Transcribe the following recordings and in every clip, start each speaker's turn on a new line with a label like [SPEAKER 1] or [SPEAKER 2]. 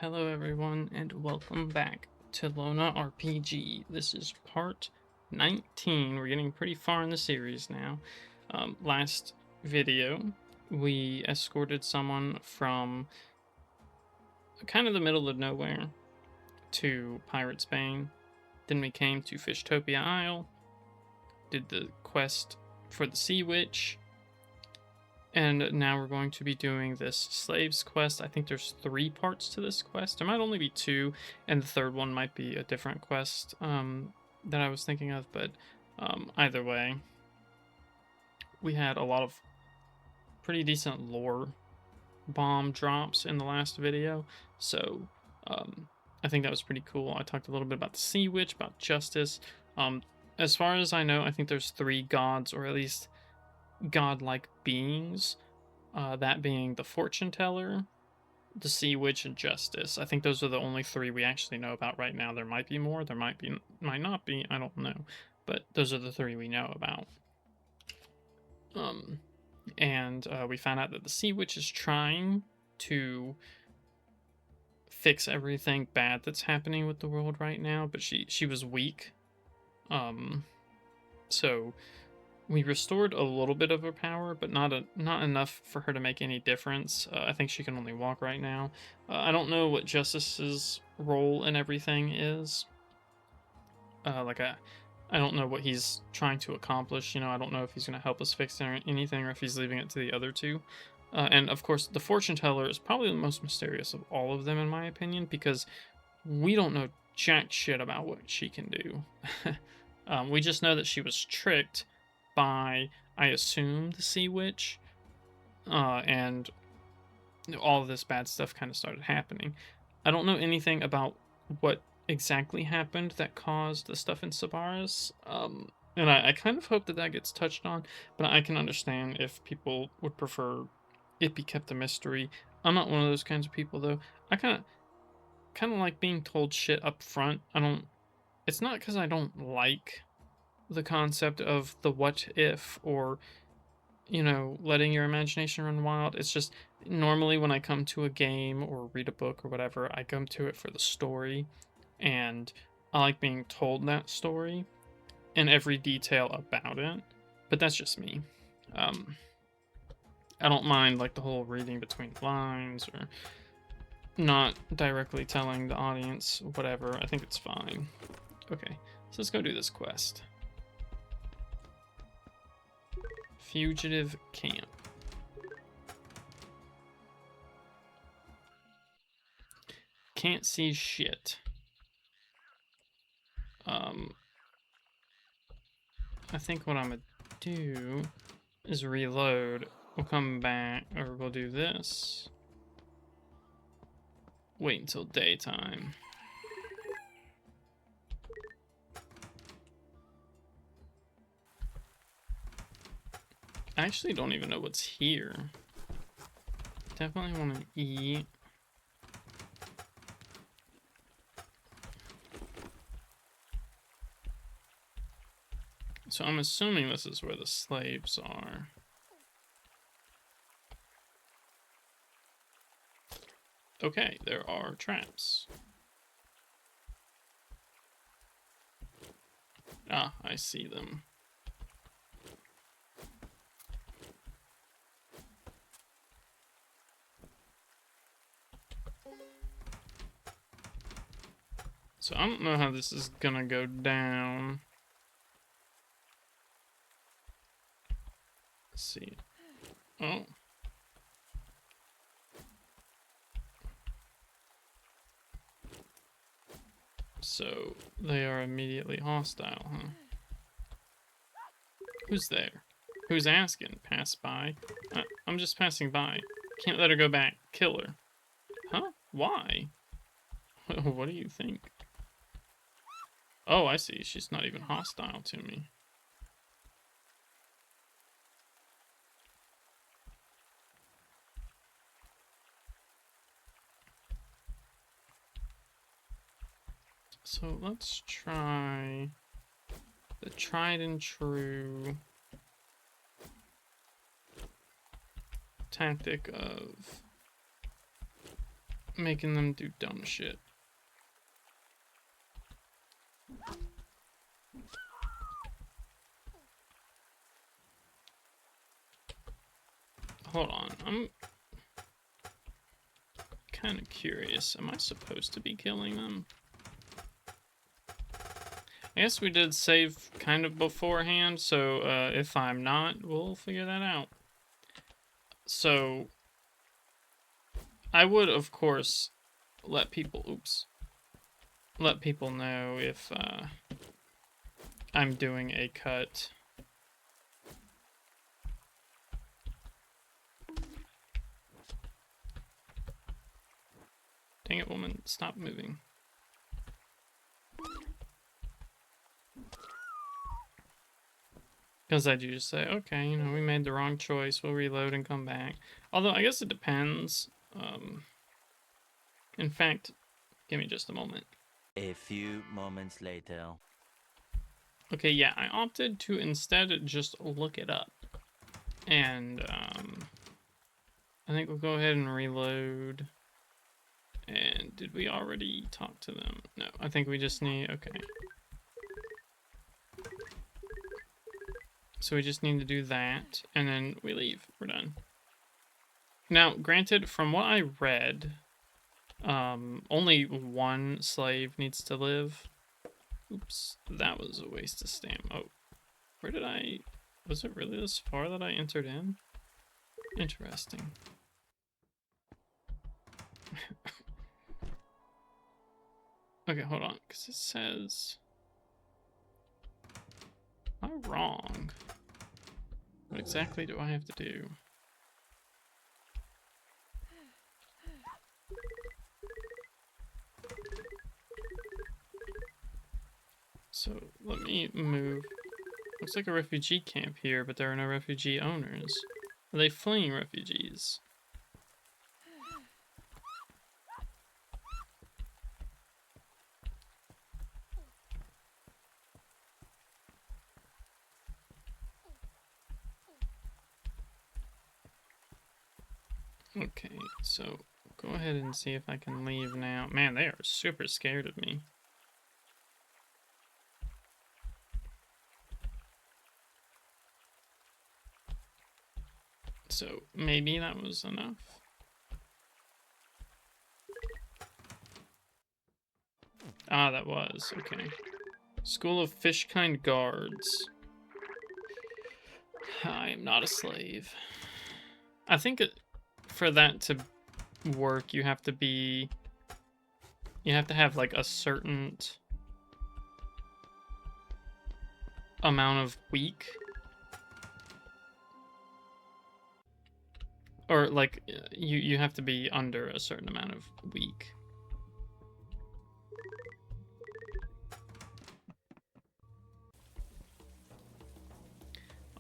[SPEAKER 1] Hello everyone and welcome back to LonaRPG. This is part 19. We're getting pretty far in the series now. Last video, we escorted someone from kind of the middle of nowhere to Pirate's Bane. Then we came to Fishtopia Isle, did the quest for the Sea Witch, and now we're going to be doing this slaves quest. I think there's 3 parts to this quest. There might only be 2, and the third one might be a different quest that I was thinking of, but either way, we had a lot of pretty decent lore bomb drops in the last video, so I think that was pretty cool. I talked a little bit about the Sea Witch, about justice. As far as I know, I think there's 3 gods, or at least godlike beings, that being the fortune teller, the sea witch, and justice. I think those are the only 3 we actually know about right now. There might be more, there might not be, I don't know, but those are the 3 we know about. And we found out that the sea witch is trying to fix everything bad that's happening with the world right now, but she was weak. So we restored a little bit of her power, but not enough for her to make any difference. I think she can only walk right now. I don't know what Justice's role in everything is. I don't know what he's trying to accomplish. I don't know if he's going to help us fix anything or if he's leaving it to the other 2. And of course, the fortune teller is probably the most mysterious of all of them, in my opinion, because we don't know jack shit about what she can do. We just know that she was tricked by, I assume, the Sea Witch, and all of this bad stuff kind of started happening. I don't know anything about what exactly happened that caused the stuff in Sabaris, and I kind of hope that gets touched on, but I can understand if people would prefer it be kept a mystery. I'm not one of those kinds of people, though. I kind of like being told shit up front. It's not because I don't like the concept of the what if, or letting your imagination run wild. It's just normally when I come to a game or read a book or whatever, I come to it for the story, and I like being told that story and every detail about it. But that's just me. I don't mind like the whole reading between lines or not directly telling the audience whatever. I think it's fine. Okay, so let's go do this quest. Fugitive camp. Can't see shit. I think what I'm gonna do is reload. We'll come back, or we'll do this. Wait until daytime. I actually don't even know what's here. Definitely want to eat. So I'm assuming this is where the slaves are. Okay, there are traps. Ah, I see them. So I don't know how this is gonna go down. Let's see. Oh. So they are immediately hostile, huh? Who's there? Who's asking? Pass by? I'm just passing by. Can't let her go back. Kill her. Huh? Why? What do you think? Oh, I see. She's not even hostile to me. So let's try the tried and true tactic of making them do dumb shit. Hold on, I'm kind of curious. Am I supposed to be killing them? I guess we did save kind of beforehand, so if I'm not, we'll figure that out. So, I would, of course, let people know if I'm doing a cut. Dang it, woman, stop moving. Because I do just say, okay, you know, we made the wrong choice, we'll reload and come back. Although, I guess it depends. In fact, give me just a moment.
[SPEAKER 2] A few moments later.
[SPEAKER 1] Okay, yeah, I opted to instead just look it up. And, I think we'll go ahead and reload. And did we already talk to them? No, I think we just need, okay. So we just need to do that, and then we leave. We're done. Now, granted, from what I read, only one slave needs to live. Oops, that was a waste of stamina. Oh, where did I... Was it really this far that I entered in? Interesting. Okay, hold on, because it says... Am I wrong? What exactly do I have to do? So, let me move. Looks like a refugee camp here, but there are no refugee owners. Are they fleeing refugees? Okay, so go ahead and see if I can leave now. Man, they are super scared of me. So maybe that was enough. Ah, that was. Okay. School of Fishkind Guards. I am not a slave. I think for that to work, you have to be... You have to have, like, a certain amount of week. Or, like, you have to be under a certain amount of week.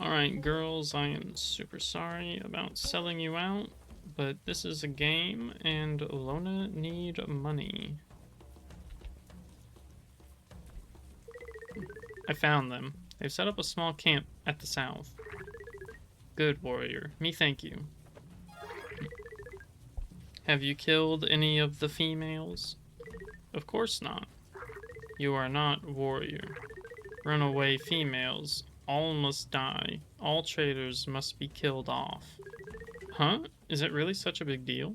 [SPEAKER 1] Alright, girls, I am super sorry about selling you out, but this is a game, and Lona need money. I found them. They've set up a small camp at the south. Good, warrior. Me thank you. Have you killed any of the females? Of course not. You are not warrior. Runaway females. All must die. All traitors must be killed off. Huh? Is it really such a big deal?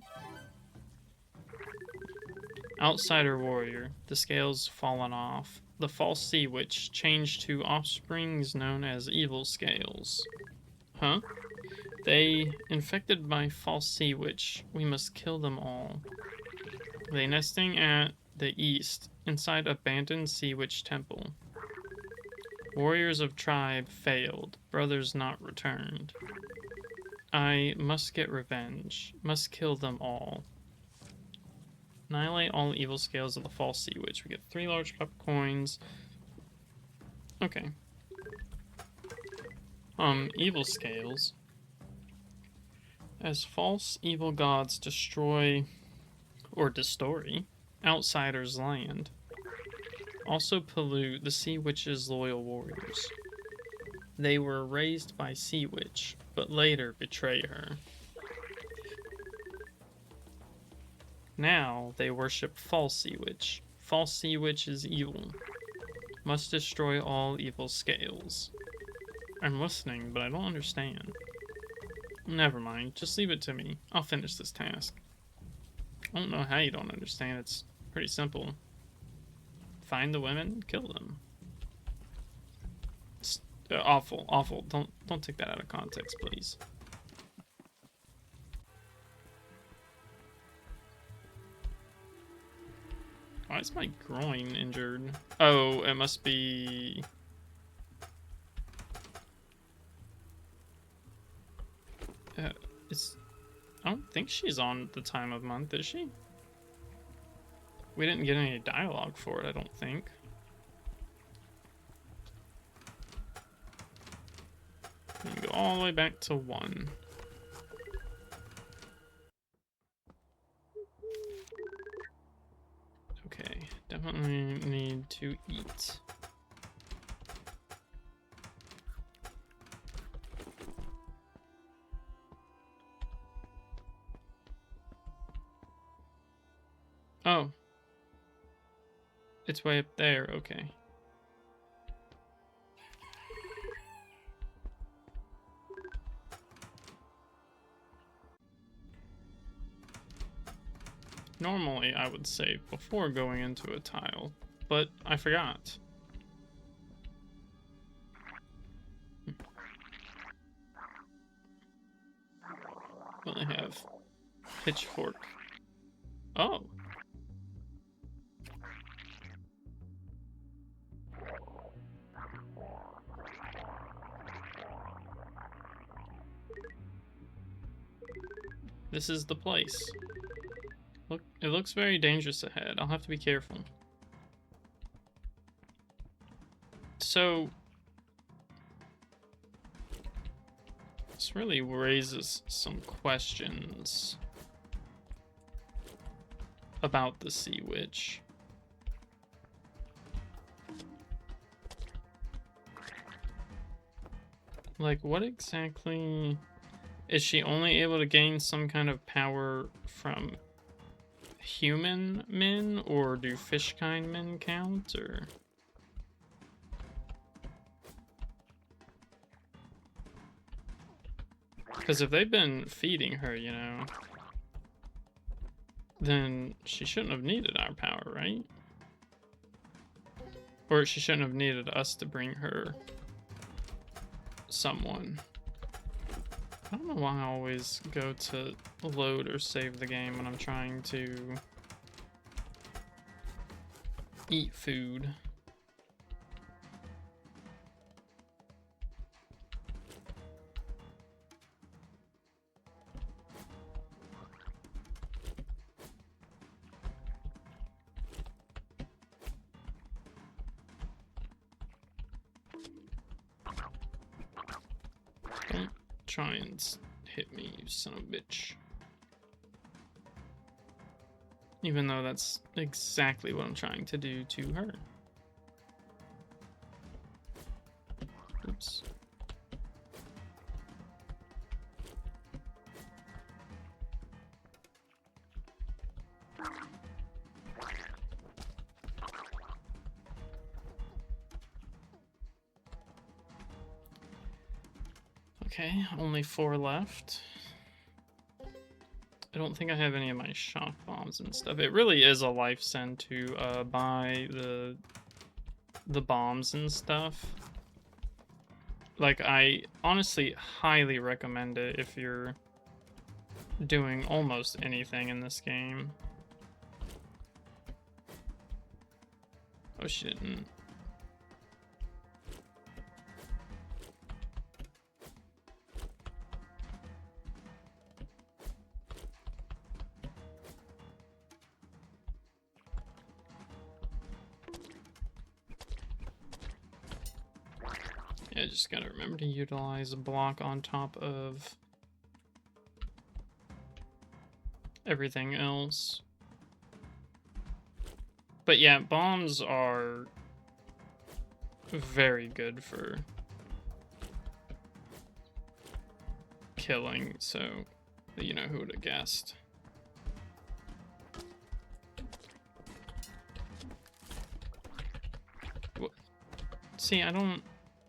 [SPEAKER 1] Outsider warrior. The scales fallen off. The false sea witch changed to offsprings known as evil scales. Huh? They infected by false sea witch. We must kill them all. They nesting at the east inside abandoned sea witch temple. Warriors of tribe failed. Brothers not returned. I must get revenge. Must kill them all. Annihilate all evil scales of the false sea witch. We get 3 large cup coins. Okay. Evil scales. As false evil gods destroy or destroy outsiders' land. Also pollute the sea witch's loyal warriors. They were raised by sea witch, but later betray her. Now they worship false sea witch. False sea witch is evil. Must destroy all evil scales. I'm listening, but I don't understand. Never mind, just leave it to me. I'll finish this task. I don't know how you don't understand. It's pretty simple. Find the women, kill them. It's awful, awful. Don't take that out of context, please. Why is my groin injured? Oh, it must be... I don't think she's on the time of month, is she? We didn't get any dialogue for it, I don't think. We can go all the way back to 1. Okay, definitely need to eat. Oh. It's way up there, okay. Normally, I would save before going into a tile, but I forgot. Well, I have pitchfork. Oh. This is the place. Look, it looks very dangerous ahead. I'll have to be careful. So, this really raises some questions about the Sea Witch. Like, what exactly... Is she only able to gain some kind of power from human men, or do fish kind men count, or... Because if they've been feeding her, you know, then she shouldn't have needed our power, right? Or she shouldn't have needed us to bring her someone. I don't know why I always go to load or save the game when I'm trying to eat food. Don't try and hit me, you son of a bitch. Even though that's exactly what I'm trying to do to her. Oops. Okay, only 4 left. I don't think I have any of my shock bombs and stuff. It really is a life send to buy the bombs and stuff. Like, I honestly highly recommend it if you're doing almost anything in this game. Oh, she didn't. Yeah, just gotta remember to utilize a block on top of everything else. But yeah, bombs are very good for killing, so you know who would have guessed. See, I don't...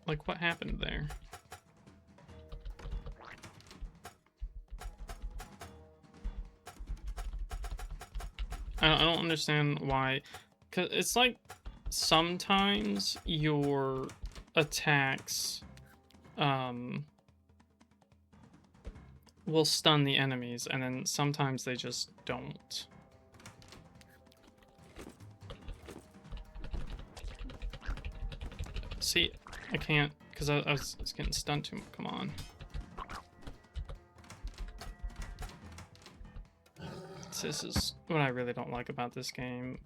[SPEAKER 1] Like, what happened there? I don't understand why. Because it's like sometimes your attacks will stun the enemies, and then sometimes they just don't. See, I can't, because I was getting stunned too much. Come on. This is what I really don't like about this game.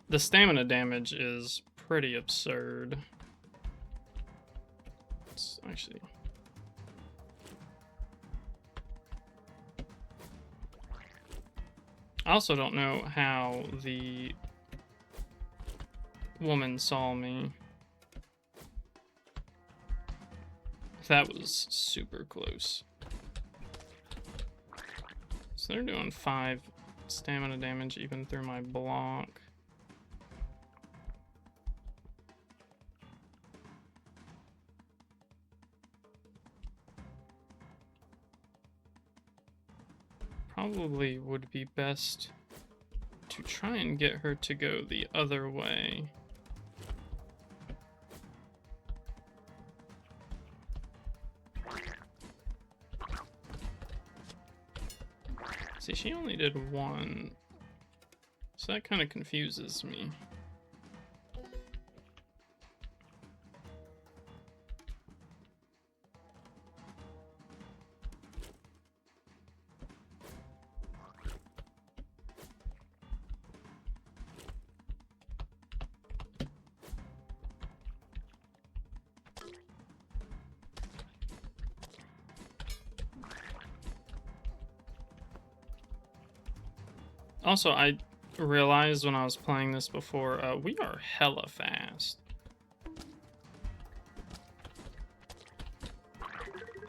[SPEAKER 1] The stamina damage is pretty absurd. It's actually... I also don't know how the woman saw me. That was super close. So they're doing 5 stamina damage even through my block. Probably would be best to try and get her to go the other way. See, she only did 1, so that kind of confuses me. Also, I realized when I was playing this before, we are hella fast.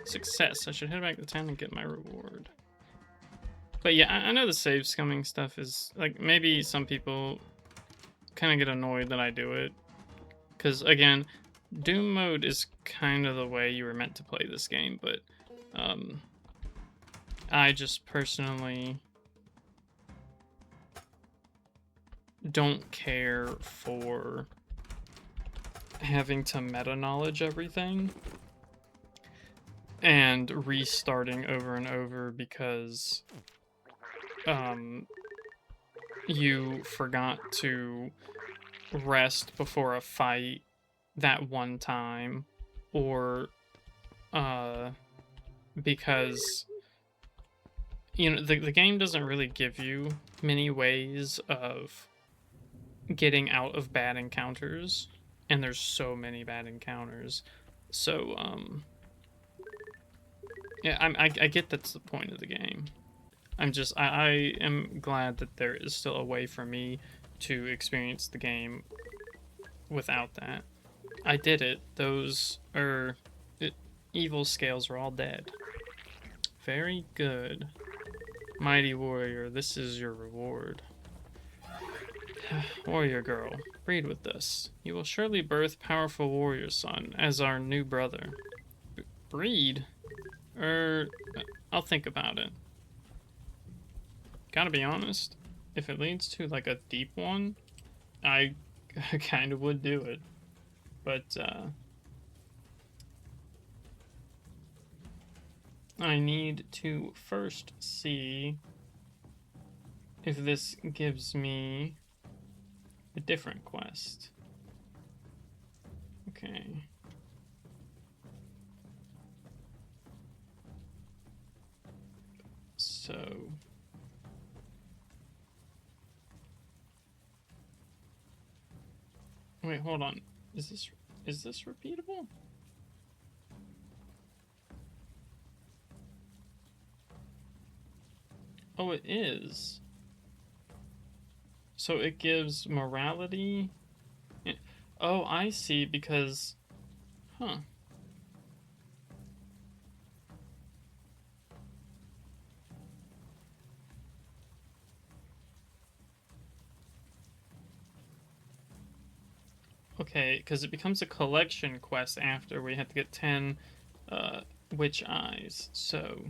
[SPEAKER 1] Success. I should head back to town and get my reward. But yeah, I know the save scumming stuff is, like, maybe some people kind of get annoyed that I do it. Because, again, Doom mode is kind of the way you were meant to play this game, but I just personally don't care for having to meta knowledge everything and restarting over and over because you forgot to rest before a fight that one time, or because you know the game doesn't really give you many ways of getting out of bad encounters, and there's so many bad encounters. So yeah, I get that's the point of the game. I am glad that there is still a way for me to experience the game without that. I did it. Those evil scales are all dead. Very good. Mighty warrior, this is your reward. Warrior girl, breed with us. You will surely birth powerful warrior son as our new brother. Breed? I'll think about it. Gotta be honest, if it leads to like a deep one, I kind of would do it. But I need to first see if this gives me a different quest. Okay. So wait, hold on. Is this repeatable? Oh, it is. So it gives morality. Oh, I see, because huh. Okay, because it becomes a collection quest after we have to get 10 witch eyes, so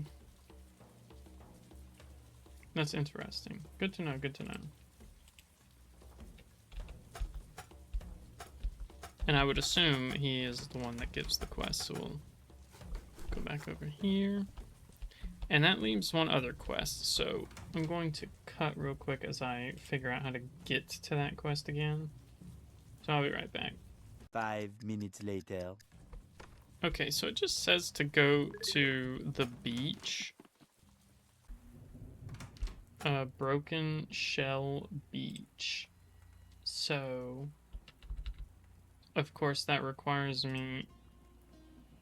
[SPEAKER 1] that's interesting. Good to know, good to know. And I would assume he is the one that gives the quest, so we'll go back over here. And that leaves one other quest, so I'm going to cut real quick as I figure out how to get to that quest again. So I'll be right back.
[SPEAKER 2] 5 minutes later.
[SPEAKER 1] Okay, so it just says to go to the beach. Broken Shell Beach. So, of course, that requires me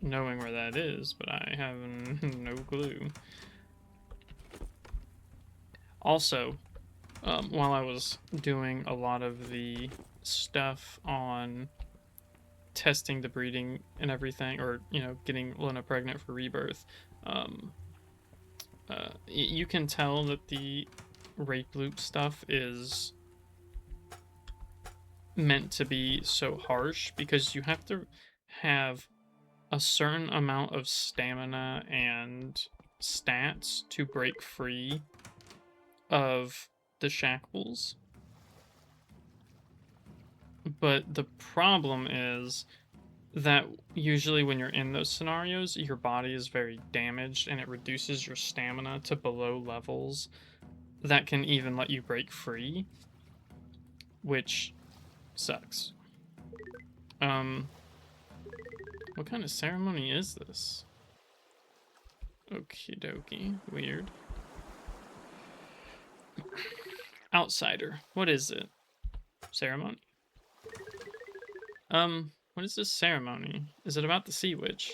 [SPEAKER 1] knowing where that is, but I have no clue. Also, while I was doing a lot of the stuff on testing the breeding and everything, or, you know, getting Lona pregnant for rebirth, you can tell that the rape loop stuff is meant to be so harsh because you have to have a certain amount of stamina and stats to break free of the shackles. But the problem is that usually when you're in those scenarios, your body is very damaged and it reduces your stamina to below levels that can even let you break free, which sucks. What kind of ceremony is this? Okie dokie, weird. Outsider, what is it? Ceremony? What is this ceremony? Is it about the sea witch?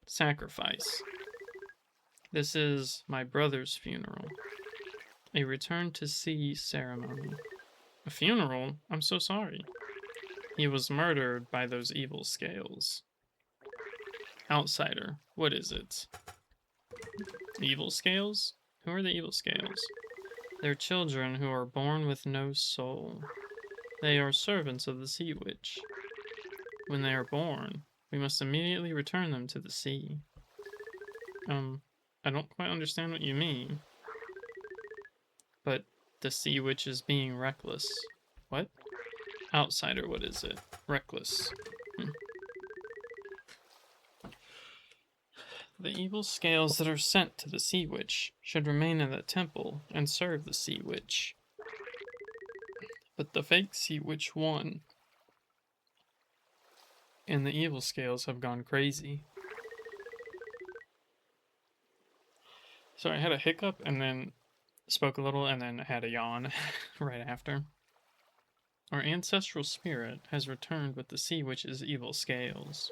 [SPEAKER 1] Sacrifice. This is my brother's funeral. A return to sea ceremony. A funeral? I'm so sorry. He was murdered by those evil scales. Outsider, what is it? Evil scales? Who are the evil scales? They're children who are born with no soul. They are servants of the sea witch. When they are born, we must immediately return them to the sea. I don't quite understand what you mean. But the sea witch is being reckless. What? Outsider, what is it? Reckless. The evil scales that are sent to the sea witch should remain in the temple and serve the sea witch. But the fake sea witch won. And the evil scales have gone crazy. Sorry, I had a hiccup and then spoke a little and then had a yawn right after. Our ancestral spirit has returned with the sea witch's evil scales.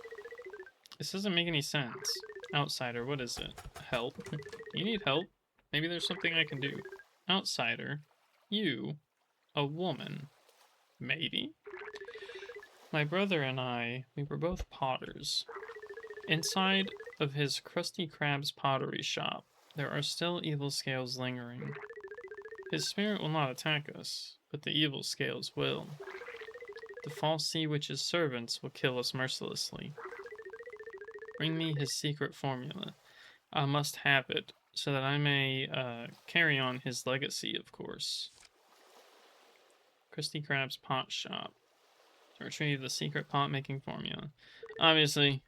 [SPEAKER 1] This doesn't make any sense. Outsider, what is it? Help? You need help? Maybe there's something I can do. Outsider, you, a woman. Maybe? My brother and I, we were both potters. Inside of his Krusty Krab's pottery shop, there are still evil scales lingering. His spirit will not attack us, but the evil scales will. The false sea witch's servants will kill us mercilessly. Bring me his secret formula. I must have it, so that I may carry on his legacy, of course. Krusty Krab's pot shop. To retrieve the secret pot making formula. Obviously,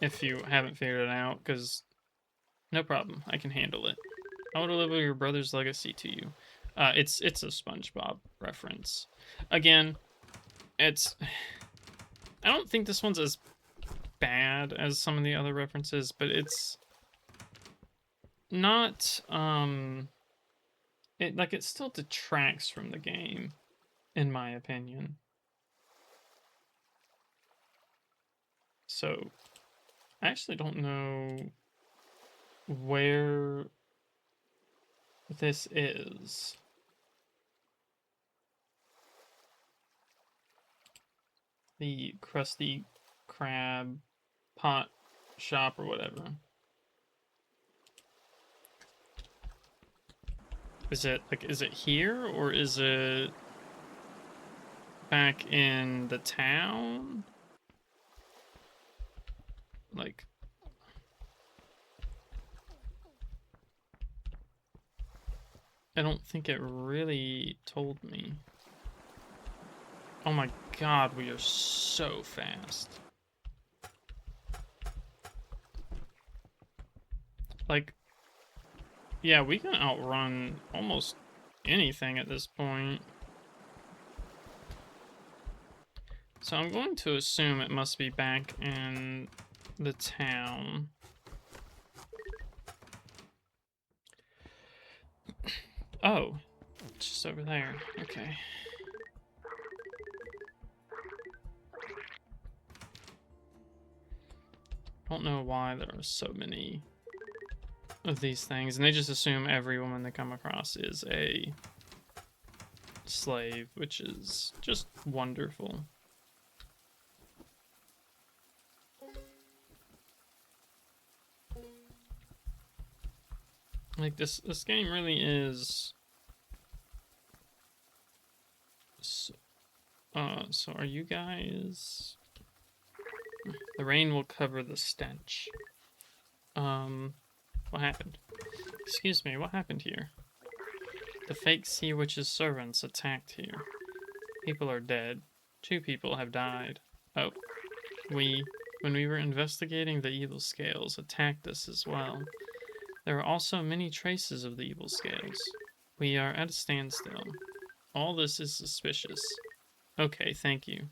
[SPEAKER 1] if you haven't figured it out, because no problem, I can handle it. I will deliver your brother's legacy to you. It's a SpongeBob reference. Again, it's... I don't think this one's as bad as some of the other references, but it's not, it still detracts from the game, in my opinion. So, I actually don't know where this is. The Krusty Krab pot shop or whatever. Is it here or is it back in the town? Like, I don't think it really told me. Oh my god, we are so fast. Like, yeah, we can outrun almost anything at this point. So I'm going to assume it must be back in the town. Oh, it's just over there. Okay. I don't know why there are so many of these things, and they just assume every woman they come across is a slave, which is just wonderful. Like, this game really is... So are you guys... The rain will cover the stench. What happened? Excuse me, what happened here? The fake sea witch's servants attacked here. People are dead. 2 people have died. Oh, when we were investigating the evil scales, attacked us as well. There are also many traces of the evil scales. We are at a standstill. All this is suspicious. Okay, thank you.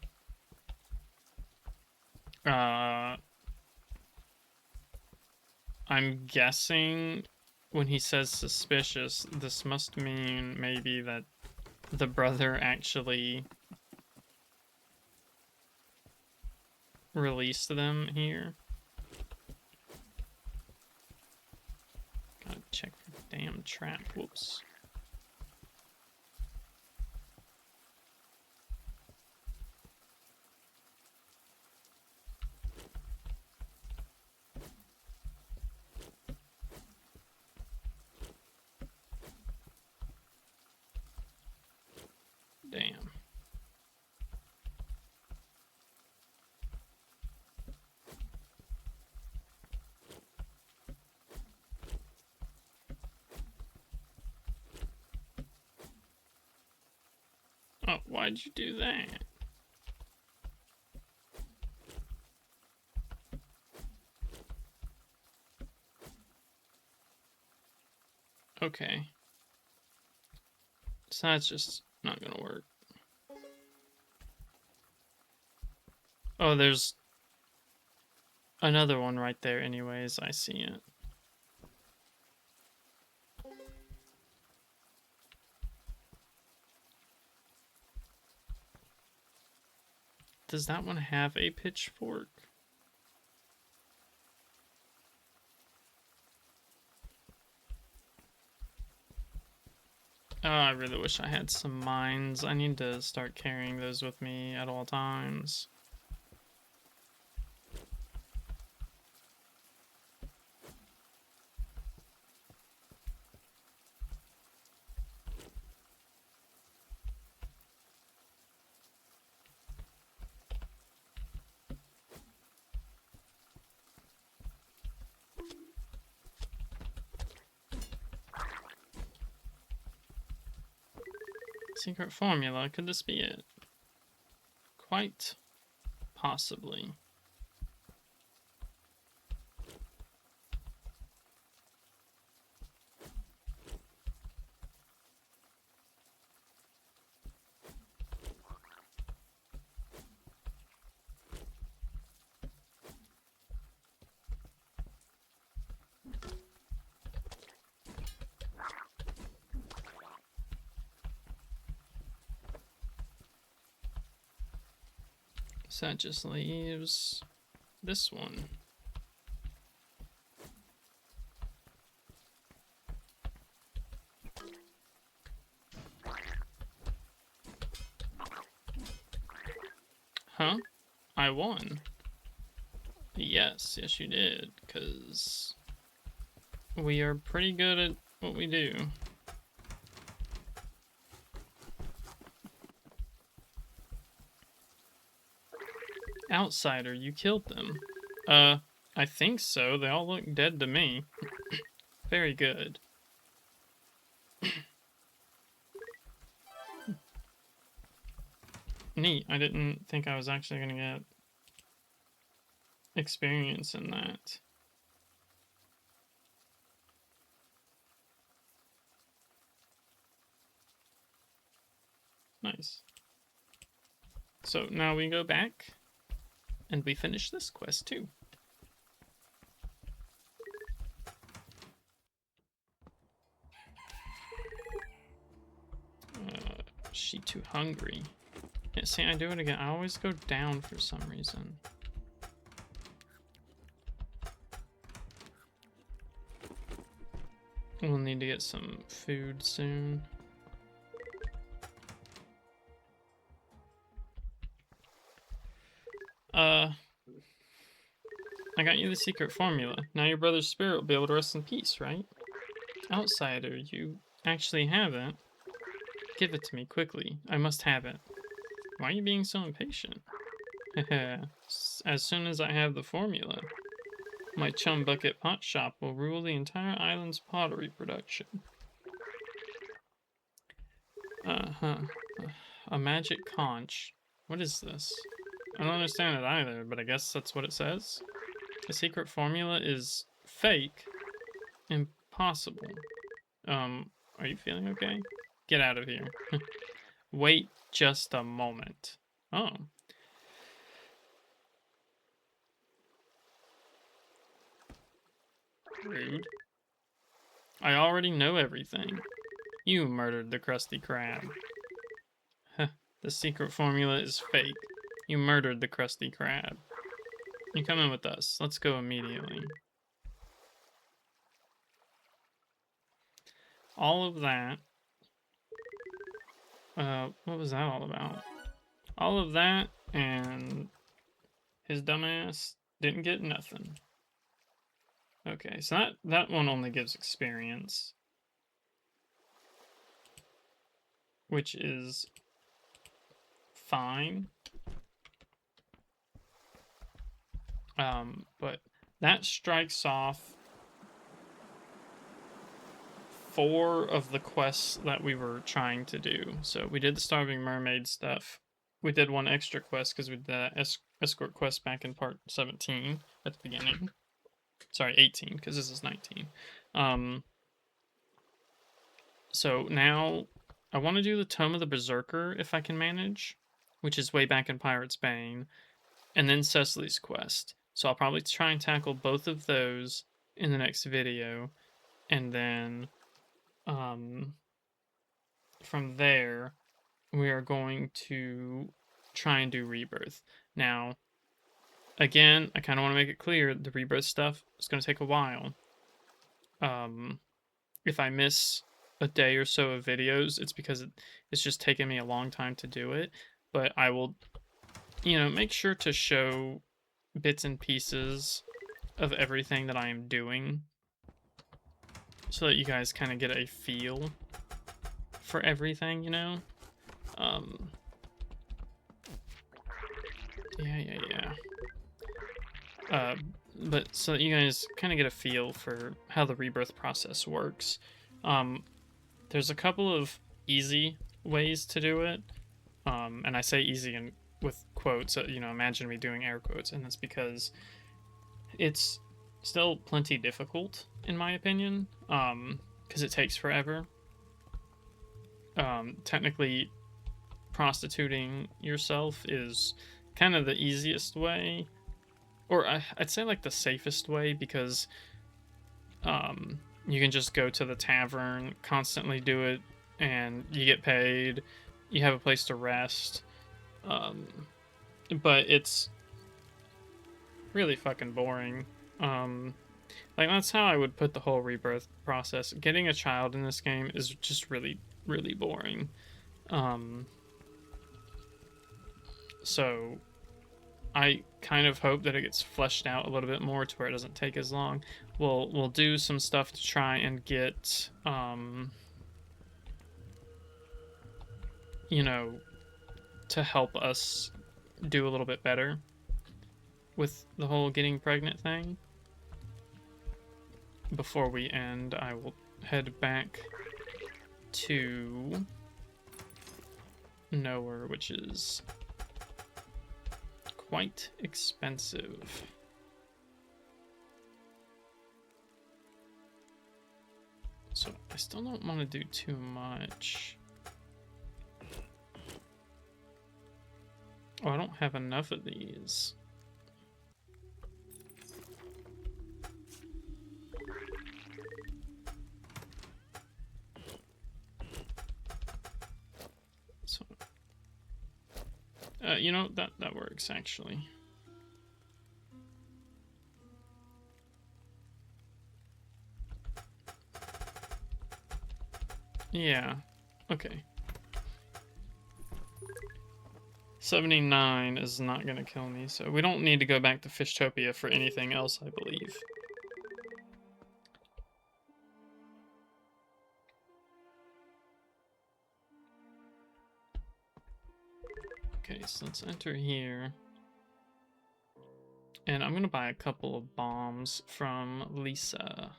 [SPEAKER 1] I'm guessing when he says suspicious, this must mean maybe that the brother actually released them here. Gotta check for the damn trap. Whoops. Damn. Oh, why'd you do that? Okay. So that's just not gonna work. Oh, there's another one right there anyways. I see it. Does that one have a pitchfork? Oh, I really wish I had some mines. I need to start carrying those with me at all times. Secret formula, could this be it? Quite possibly. So that just leaves this one. Huh? I won. Yes, yes you did, because we are pretty good at what we do. Outsider, you killed them. I think so. They all look dead to me. Very good. Neat. I didn't think I was actually gonna get experience in that. Nice. So now we go back and we finish this quest too. She too hungry. Yeah, see, I do it again. I always go down for some reason. We'll need to get some food soon. I got you the secret formula. Now your brother's spirit will be able to rest in peace, right? Outsider, you actually have it. Give it to me, quickly. I must have it. Why are you being so impatient? As soon as I have the formula, my chum bucket pot shop will rule the entire island's pottery production. A magic conch. What is this? I don't understand it either, but I guess that's what it says. The secret formula is fake. Impossible. Are you feeling okay? Get out of here. Wait just a moment. Oh. Rude. I already know everything. You murdered the Krusty Krab. The secret formula is fake. You murdered the Krusty Krab. You come in with us. Let's go immediately. All of that. What was that all about? All of that and his dumbass didn't get nothing. Okay, so that one only gives experience, which is fine. But that strikes off 4 of the quests that we were trying to do. So we did the Starving Mermaid stuff. We did one extra quest because we did that escort quest back in part 17 at the beginning. Sorry, 18, because this is 19. So now I want to do the Tome of the Berserker if I can manage, which is way back in Pirate's Bane, and then Cecily's quest. So I'll probably try and tackle both of those in the next video, and then from there we are going to try and do Rebirth. Now, again, I kind of want to make it clear the Rebirth stuff is going to take a while. If I miss a day or so of videos, it's because it's just taken me a long time to do it, but I will, make sure to show bits and pieces of everything that I am doing so that you guys kind of get a feel for everything, yeah. But so that you guys kind of get a feel for how the rebirth process works. There's a couple of easy ways to do it, and I say easy and with quotes, imagine me doing air quotes, and that's because it's still plenty difficult, in my opinion, because it takes forever. Technically, prostituting yourself is kind of the easiest way, or I'd say like the safest way, because you can just go to the tavern, constantly do it, and you get paid, you have a place to rest, but it's really fucking boring. Like, that's how I would put the whole rebirth process. Getting a child in this game is just really, really boring. So I kind of hope that it gets fleshed out a little bit more to where it doesn't take as long. We'll do some stuff to try and get, to help us do a little bit better. with the whole getting pregnant thing. Before we end, I will head back to Noer, which is quite expensive. So I still don't want to do too much. Oh, I don't have enough of these. So, you know, that works actually. Yeah, okay. 79 is not gonna kill me, so we don't need to go back to Fishtopia for anything else, I believe. Okay, so let's enter here. And I'm gonna buy a couple of bombs from Lisa.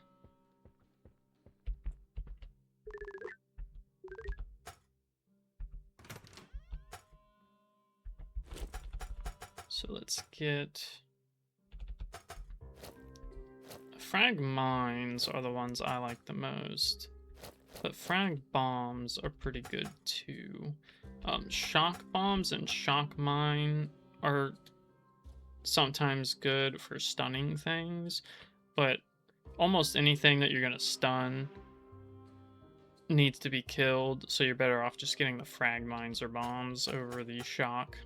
[SPEAKER 1] So let's get... Frag mines are the ones I like the most. But frag bombs are pretty good too. Shock bombs and shock mine are sometimes good for stunning things, but almost anything that you're gonna stun needs to be killed, so you're better off just getting the frag mines or bombs over the shock.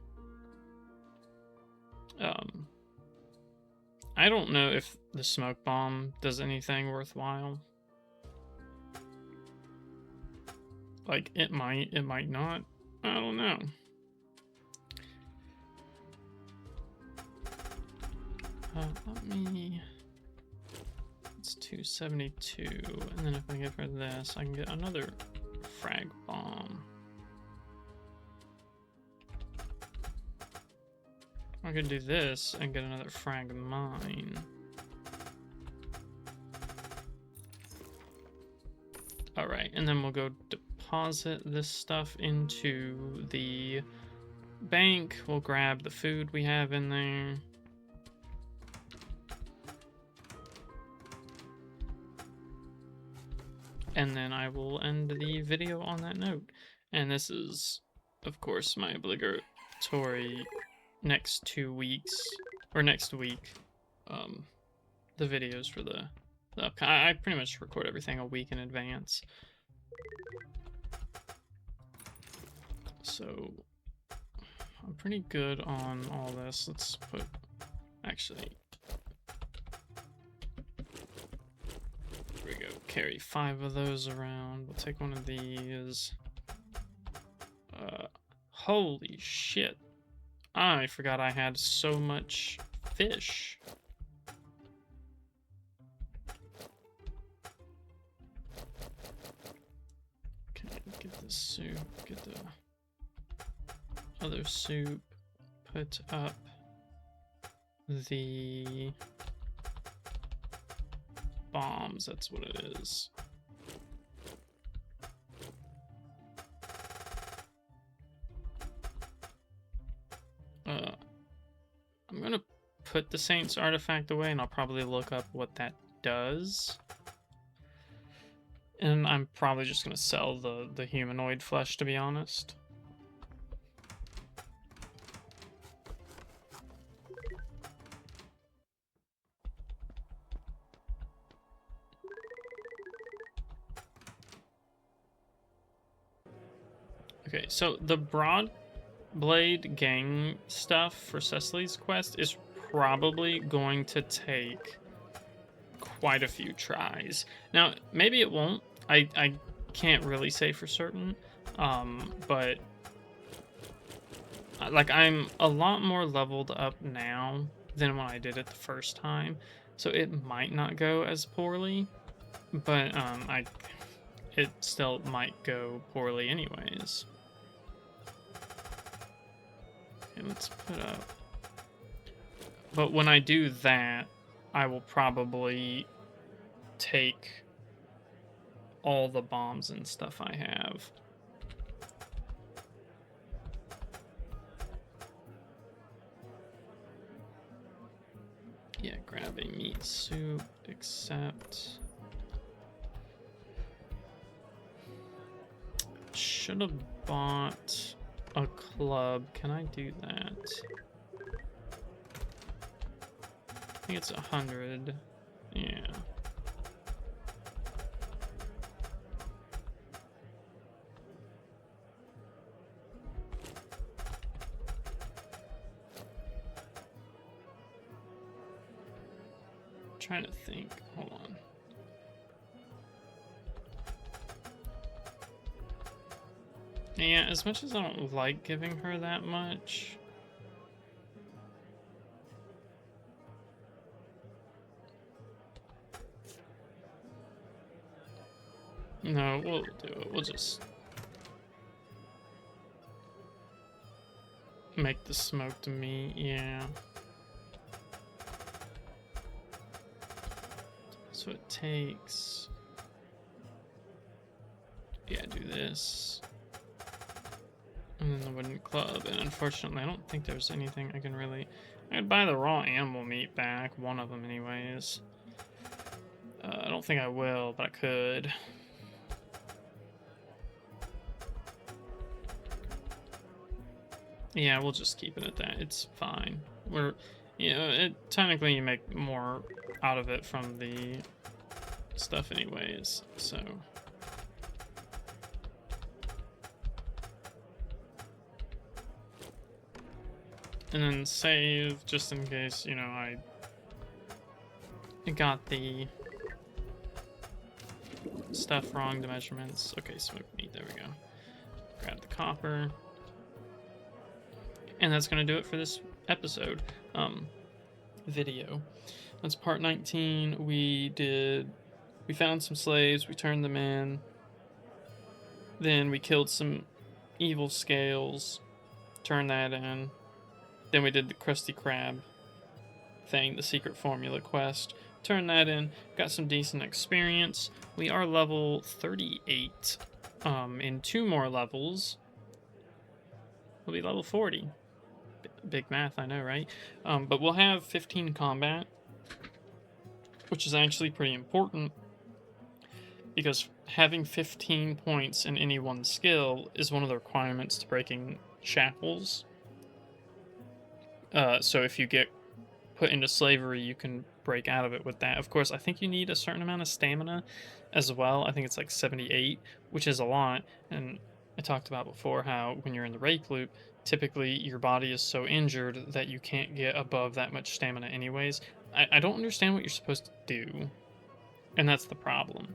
[SPEAKER 1] I don't know if the smoke bomb does anything worthwhile. Like, it might not. I don't know. It's 272, and then if I get rid of this, I can get another frag bomb. I could do this and get another frag mine. Alright, and then we'll go deposit this stuff into the bank. We'll grab the food we have in there. And then I will end the video on that note. And this is, of course, my obligatory next 2 weeks, or next week, the videos for the I pretty much record everything a week in advance. So I'm pretty good on all this. Let's put, actually, here we go. Carry 5 of those around. We'll take one of these. Holy shit. I forgot I had so much fish. Okay, get the soup, get the other soup, put up the bombs, that's what it is. I'm gonna put the Saint's artifact away, and I'll probably look up what that does. And I'm probably just gonna sell the humanoid flesh, to be honest. Okay, so the Broadblade gang stuff for Cecily's quest is probably going to take quite a few tries. Now, maybe it won't. I can't really say for certain, but like, I'm a lot more leveled up now than when I did it the first time, so it might not go as poorly, but it still might go poorly anyways. Okay, let's put up But when I do that, I will probably take all the bombs and stuff I have. Yeah, grab a meat soup, except... Should have bought a club. Can I do that? I think it's 100. Yeah. Trying to think. Hold on. Yeah, as much as I don't like giving her that much, no, we'll do it. We'll just make the smoked meat. Yeah. So it takes. Yeah, do this. And then the wooden club. And unfortunately, I don't think there's anything I can really... I'd buy the raw animal meat back. One of them anyways. I don't think I will, but I could. Yeah, we'll just keep it at that. It's fine. We're... You know, technically you make more out of it from the stuff anyways, so... And then save, just in case, you know, I got the stuff wrong, the measurements. Okay, smoked meat, there we go. Grab the copper. And that's gonna do it for this episode. Video. That's part 19. We found some slaves, we turned them in. Then we killed some evil scales, turned that in. Then we did the Krusty Krab thing, the secret formula quest. Turned that in, got some decent experience. We are level 38. In 2 more levels, we'll be level 40. Big math, I know, right? But we'll have 15 combat, which is actually pretty important, because having 15 points in any one skill is one of the requirements to breaking shackles. So if you get put into slavery, you can break out of it with that. Of course, I think you need a certain amount of stamina as well. I think it's like 78, which is a lot. And I talked about before how when you're in the rape loop, typically your body is so injured that you can't get above that much stamina anyways. I don't understand what you're supposed to do, and that's the problem.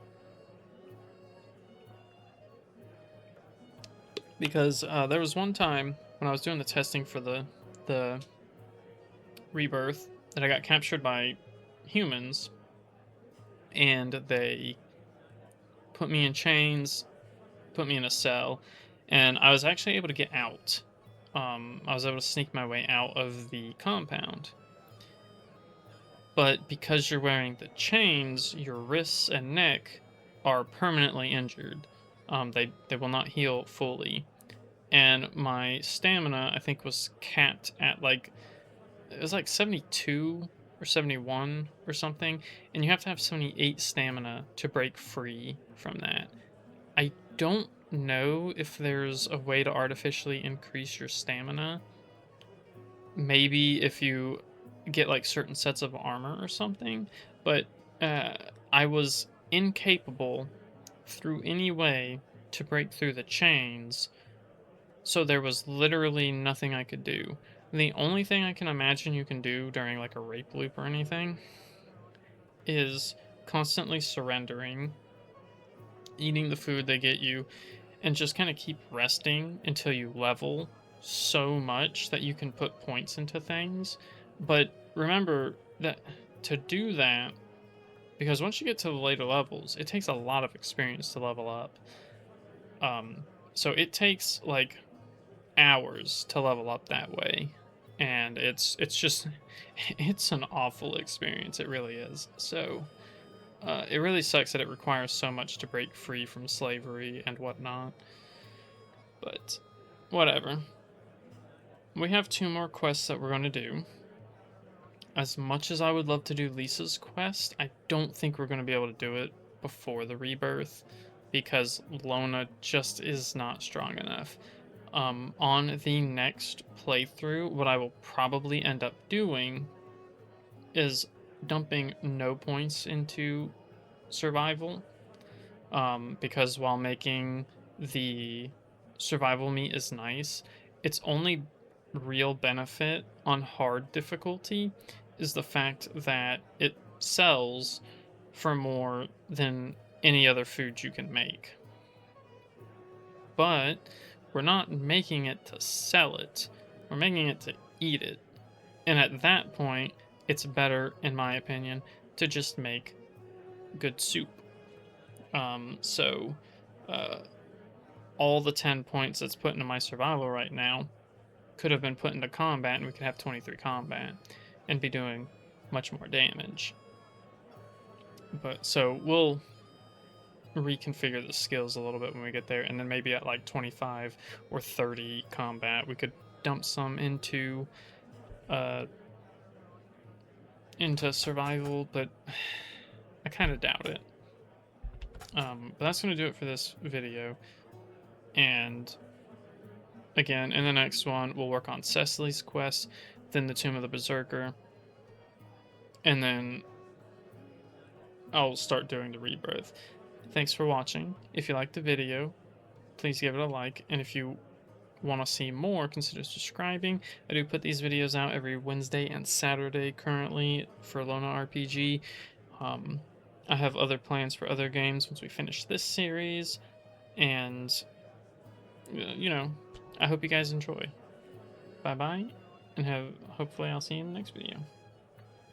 [SPEAKER 1] Because there was one time when I was doing the testing for the rebirth that I got captured by humans, and they put me in chains, put me in a cell, and I was actually able to get out. I was able to sneak my way out of the compound. But because you're wearing the chains, your wrists and neck are permanently injured. They will not heal fully. And my stamina, I think, was capped at like... It was like 72 or 71 or something. And you have to have 78 stamina to break free from that. I don't know if there's a way to artificially increase your stamina. Maybe if you get like certain sets of armor or something, but I was incapable through any way to break through the chains, so there was literally nothing I could do. The only thing I can imagine you can do during like a rape loop or anything is constantly surrendering, eating the food they get you, and just kind of keep resting until you level so much that you can put points into things. But remember that to do that, because once you get to the later levels, it takes a lot of experience to level up. So it takes like hours to level up that way. and it's just it's an awful experience. It really is. So it really sucks that it requires so much to break free from slavery and whatnot. But whatever. We have 2 more quests that we're going to do. As much as I would love to do Lisa's quest, I don't think we're going to be able to do it before the rebirth because Lona just is not strong enough. On the next playthrough, what I will probably end up doing is dumping no points into survival, because while making the survival meat is nice, its only real benefit on hard difficulty is the fact that it sells for more than any other food you can make. But we're not making it to sell it, we're making it to eat it. And at that point, it's better, in my opinion, to just make good soup. So, uh, all the 10 points that's put into my survival right now could have been put into combat, and we could have 23 combat and be doing much more damage. But so we'll reconfigure the skills a little bit when we get there, and then maybe at like 25 or 30 combat, we could dump some into survival, but I kind of doubt it. But that's going to do it for this video. And again, in the next one, we'll work on Cecily's quest, then the Tomb of the Berserker, and then I'll start doing the Rebirth. Thanks for watching. If you liked the video, please give it a like, and if you want to see more, consider subscribing. I do put these videos out every Wednesday and Saturday currently for LonaRPG. I have other plans for other games once we finish this series, and I hope you guys enjoy. Bye bye, and hopefully I'll see you in the next video.